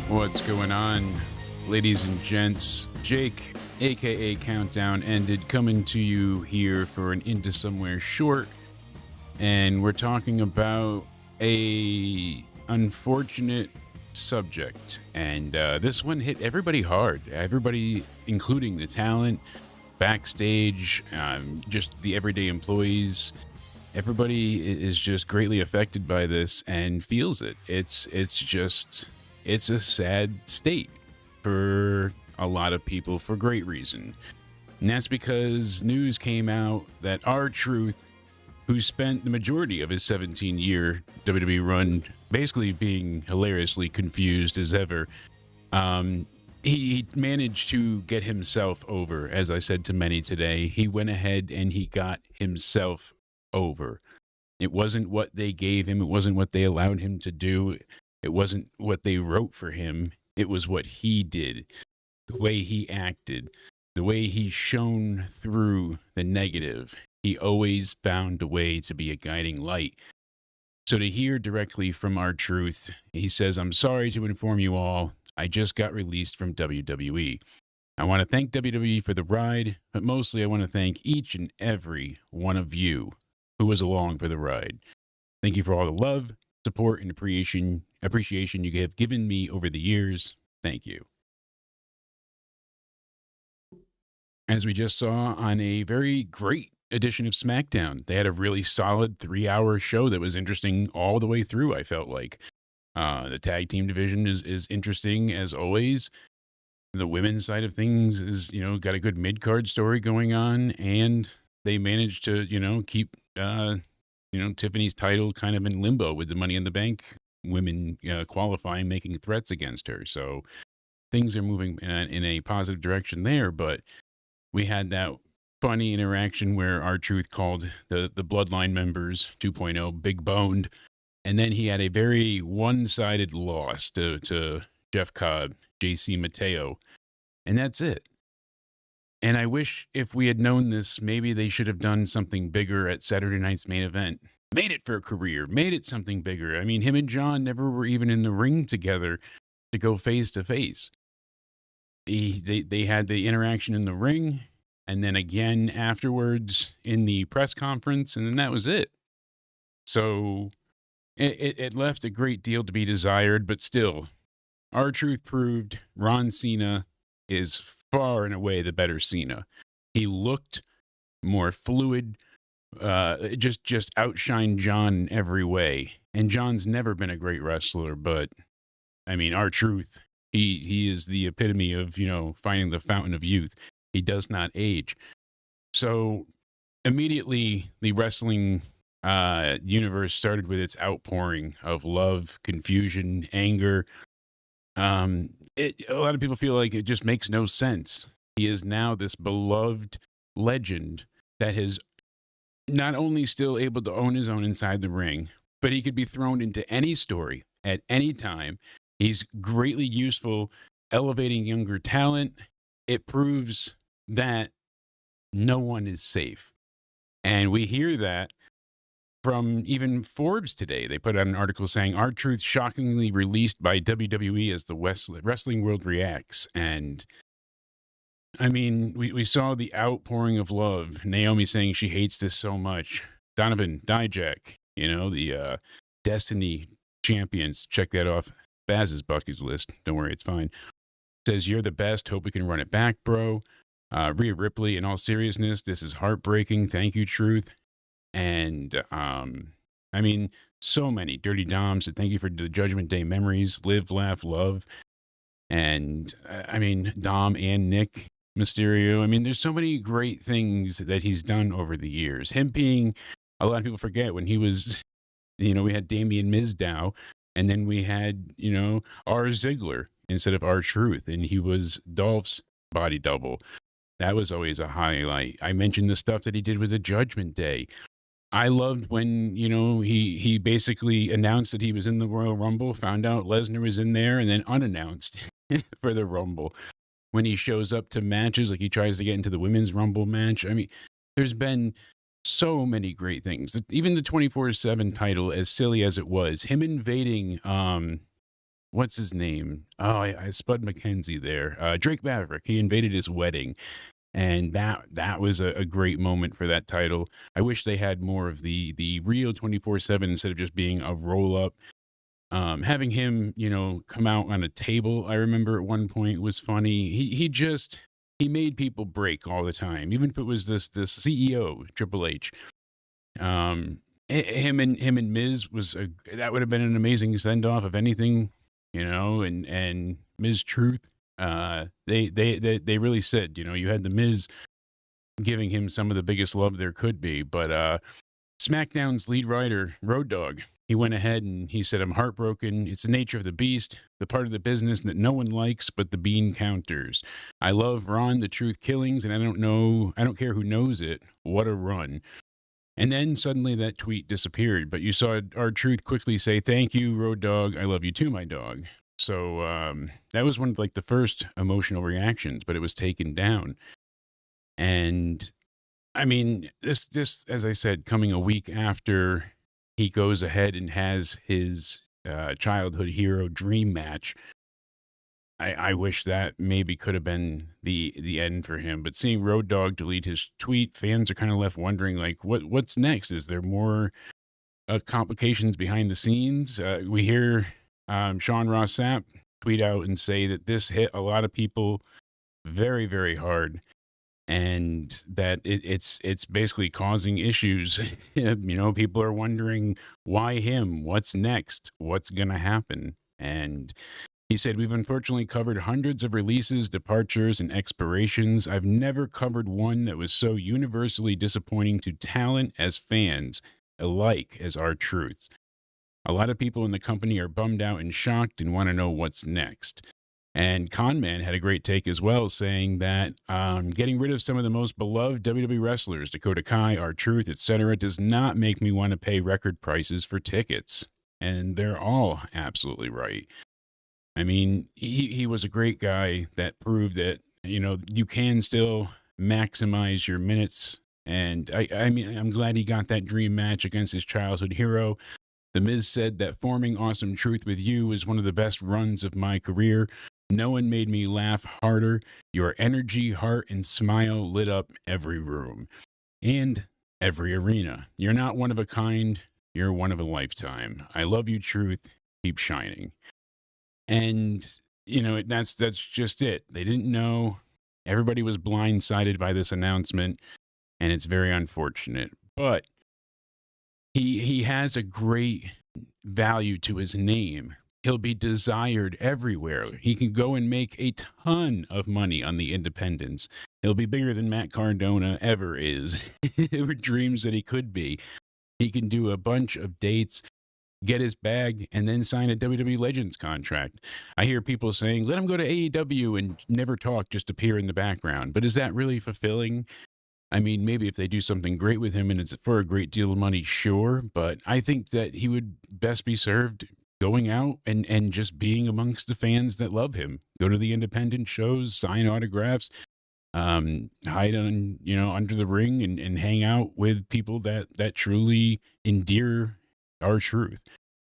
What's going on, ladies and gents? Jake, aka Countdown Ended, coming to you here for an Into Somewhere short. And we're talking about a unfortunate subject. And this one hit everybody hard. Everybody, including the talent, backstage, just the everyday employees. Everybody is just greatly affected by this and feels it. It's a sad state for a lot of people for great reason. And that's because news came out that R-Truth, who spent the majority of his 17-year WWE run basically being hilariously confused as ever, he managed to get himself over. As I said to many today, he went ahead and he got himself over. It wasn't what they gave him. It wasn't what they allowed him to do. It wasn't what they wrote for him. It was what he did, the way he acted, the way he shone through the negative. He always found a way to be a guiding light. So to hear directly from R-Truth, he says, "I'm sorry to inform you all, I just got released from WWE. I want to thank WWE for the ride, but mostly I want to thank each and every one of you who was along for the ride. Thank you for all the love, support, and appreciation you have given me over the years. Thank you." As we just saw on a very great edition of SmackDown, they had a really solid 3-hour show that was interesting all the way through, I felt like. The tag team division is interesting as always. The women's side of things is, got a good mid-card story going on, and they managed to, keep, Tiffany's title kind of in limbo with the Money in the Bank women qualifying, making threats against her. So things are moving in a positive direction there, but we had that funny interaction where R-Truth called the Bloodline members 2.0 big boned, and then he had a very one-sided loss to Jeff Cobb, JC Mateo, and that's it. And I wish if we had known this, maybe they should have done something bigger at Saturday night's main event. Made it for a career, made it something bigger. I mean, him and John never were even in the ring together to go face to face. They had the interaction in the ring, and then again afterwards in the press conference, and then that was it. So it left a great deal to be desired, but still, R-Truth proved Ron Cena is far and away the better Cena. He looked more fluid, just outshined John in every way. And John's never been a great wrestler, but I mean, R-Truth, he is the epitome of, finding the fountain of youth. He does not age. So immediately the wrestling universe started with its outpouring of love, confusion, anger. A lot of people feel like it just makes no sense. He is now this beloved legend that is not only still able to own his own inside the ring, but he could be thrown into any story at any time. He's greatly useful, elevating younger talent. It proves that no one is safe. And we hear that from even Forbes today. They put out an article saying R-Truth shockingly released by WWE as the wrestling world reacts. And I mean, we saw the outpouring of love. Naomi saying she hates this so much. Donovan Dijak, the Destiny champions. Check that off Spaz's Bucky's list. Don't worry, it's fine. Says, "You're the best. Hope we can run it back, bro." Rhea Ripley, in all seriousness, this is heartbreaking. Thank you, Truth. And, I mean, so many. Dirty Dom said, "Thank you for the Judgment Day memories. Live, laugh, love." And, I mean, Dom and Nick Mysterio. I mean, there's so many great things that he's done over the years. Him being, a lot of people forget, when he was, we had Damian Mizdow, and then we had, R. Ziggler instead of R-Truth, and he was Dolph's body double. That was always a highlight. I mentioned the stuff that he did with the Judgment Day. I loved when, he basically announced that he was in the Royal Rumble, found out Lesnar was in there, and then unannounced for the Rumble. When he shows up to matches, like he tries to get into the Women's Rumble match. I mean, there's been so many great things. Even the 24/7 title, as silly as it was, him invading what's his name? Oh, I Spud McKenzie there. Drake Maverick. He invaded his wedding, and that was a great moment for that title. I wish they had more of the real 24/7 instead of just being a roll up. Having him, come out on a table, I remember at one point was funny. He made people break all the time, even if it was this CEO Triple H. Him and Miz that would have been an amazing send off if anything, and Miz Truth. They really said, you had the Miz giving him some of the biggest love there could be, but SmackDown's lead writer, Road Dogg, he went ahead and he said, "I'm heartbroken. It's the nature of the beast, the part of the business that no one likes but the bean counters. I love Ron, the Truth Killings, and I don't care who knows it. What a run." And then suddenly that tweet disappeared, but you saw our Truth quickly say, "Thank you, Road Dogg. I love you too, my dog." So that was one of like the first emotional reactions, but it was taken down. And I mean, this, as I said, coming a week after he goes ahead and has his childhood hero dream match. I wish that maybe could have been the end for him. But seeing Road Dogg delete his tweet, fans are kind of left wondering, like, what's next? Is there more complications behind the scenes? We hear Sean Ross Sapp tweet out and say that this hit a lot of people very, very hard, and that it's basically causing issues. People are wondering, why him? What's next? What's going to happen? And he said, "We've unfortunately covered hundreds of releases, departures, and expirations. I've never covered one that was so universally disappointing to talent as fans alike as our truths. A lot of people in the company are bummed out and shocked and want to know what's next." And Conman had a great take as well, saying that getting rid of some of the most beloved WWE wrestlers, Dakota Kai, R-Truth, etc., does not make me want to pay record prices for tickets. And they're all absolutely right. I mean, he was a great guy that proved that, you can still maximize your minutes. And I mean, I'm glad he got that dream match against his childhood hero. The Miz said that forming Awesome Truth with you was one of the best runs of my career. No one made me laugh harder. Your energy, heart, and smile lit up every room and every arena. You're not one of a kind. You're one of a lifetime. I love you, Truth. Keep shining. And, that's just it. They didn't know. Everybody was blindsided by this announcement, and it's very unfortunate. But he has a great value to his name. He'll be desired everywhere. He can go and make a ton of money on the independents. He'll be bigger than Matt Cardona ever is, or dreams that he could be. He can do a bunch of dates, get his bag, and then sign a WWE Legends contract. I hear people saying, let him go to AEW and never talk, just appear in the background. But is that really fulfilling? I mean, maybe if they do something great with him and it's for a great deal of money, sure. But I think that he would best be served going out and just being amongst the fans that love him. Go to the independent shows, sign autographs, hide on, under the ring and hang out with people that truly endear our truth.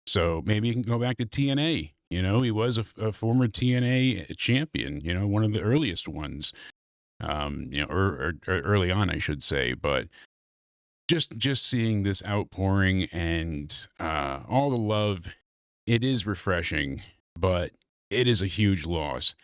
So maybe he can go back to TNA. He was a former TNA champion, one of the earliest ones, or early on, I should say. But just seeing this outpouring and all the love, it is refreshing, but it is a huge loss.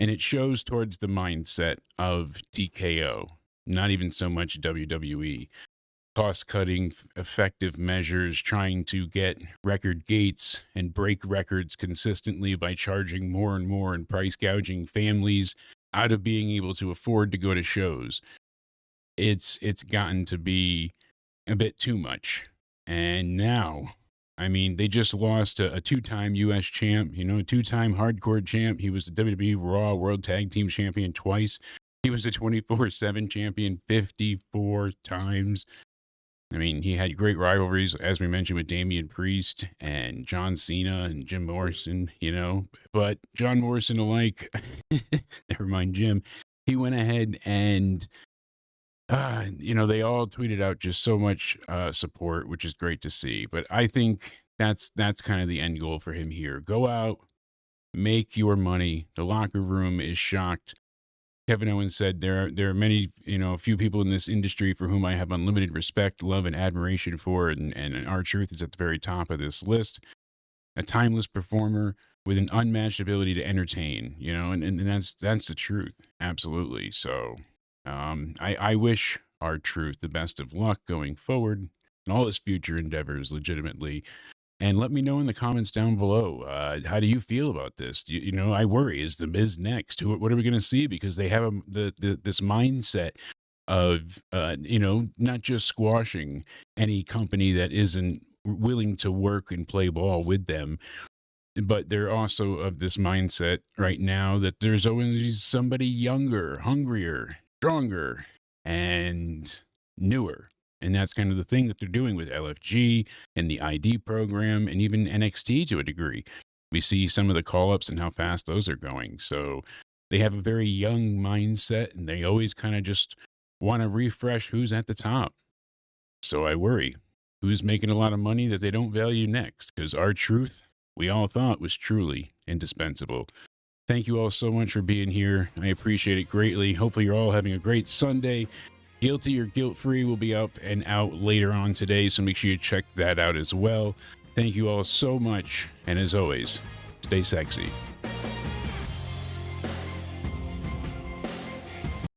And it shows towards the mindset of TKO, not even so much WWE. Cost-cutting, effective measures, trying to get record gates and break records consistently by charging more and more and price gouging families out of being able to afford to go to shows. It's gotten to be a bit too much. And now, I mean, they just lost a two-time U.S. champ, a two-time hardcore champ. He was the WWE Raw World Tag Team Champion twice. He was the 24/7 champion 54 times. I mean, he had great rivalries, as we mentioned, with Damian Priest and John Cena and Jim Morrison, But John Morrison alike, never mind Jim, he went ahead and, they all tweeted out just so much support, which is great to see. But I think that's kind of the end goal for him here. Go out, make your money. The locker room is shocked. Kevin Owens said there are many, a few people in this industry for whom I have unlimited respect, love, and admiration for, and R-Truth is at the very top of this list. A timeless performer with an unmatched ability to entertain, and that's the truth. Absolutely. So I wish R-Truth the best of luck going forward in all his future endeavors legitimately. And let me know in the comments down below. How do you feel about this? I worry. Is The Miz next? What are we going to see? Because they have this mindset of, not just squashing any company that isn't willing to work and play ball with them, but they're also of this mindset right now that there's always somebody younger, hungrier, stronger, and newer. And that's kind of the thing that they're doing with LFG and the ID program and even NXT to a degree. We see some of the call-ups and how fast those are going. So they have a very young mindset, and they always kind of just want to refresh who's at the top. So I worry, who's making a lot of money that they don't value next? Because R-Truth, we all thought, was truly indispensable. Thank you all so much for being here. I appreciate it greatly. Hopefully you're all having a great Sunday. Guilty or Guilt-Free will be up and out later on today, so make sure you check that out as well. Thank you all so much, and as always, stay sexy.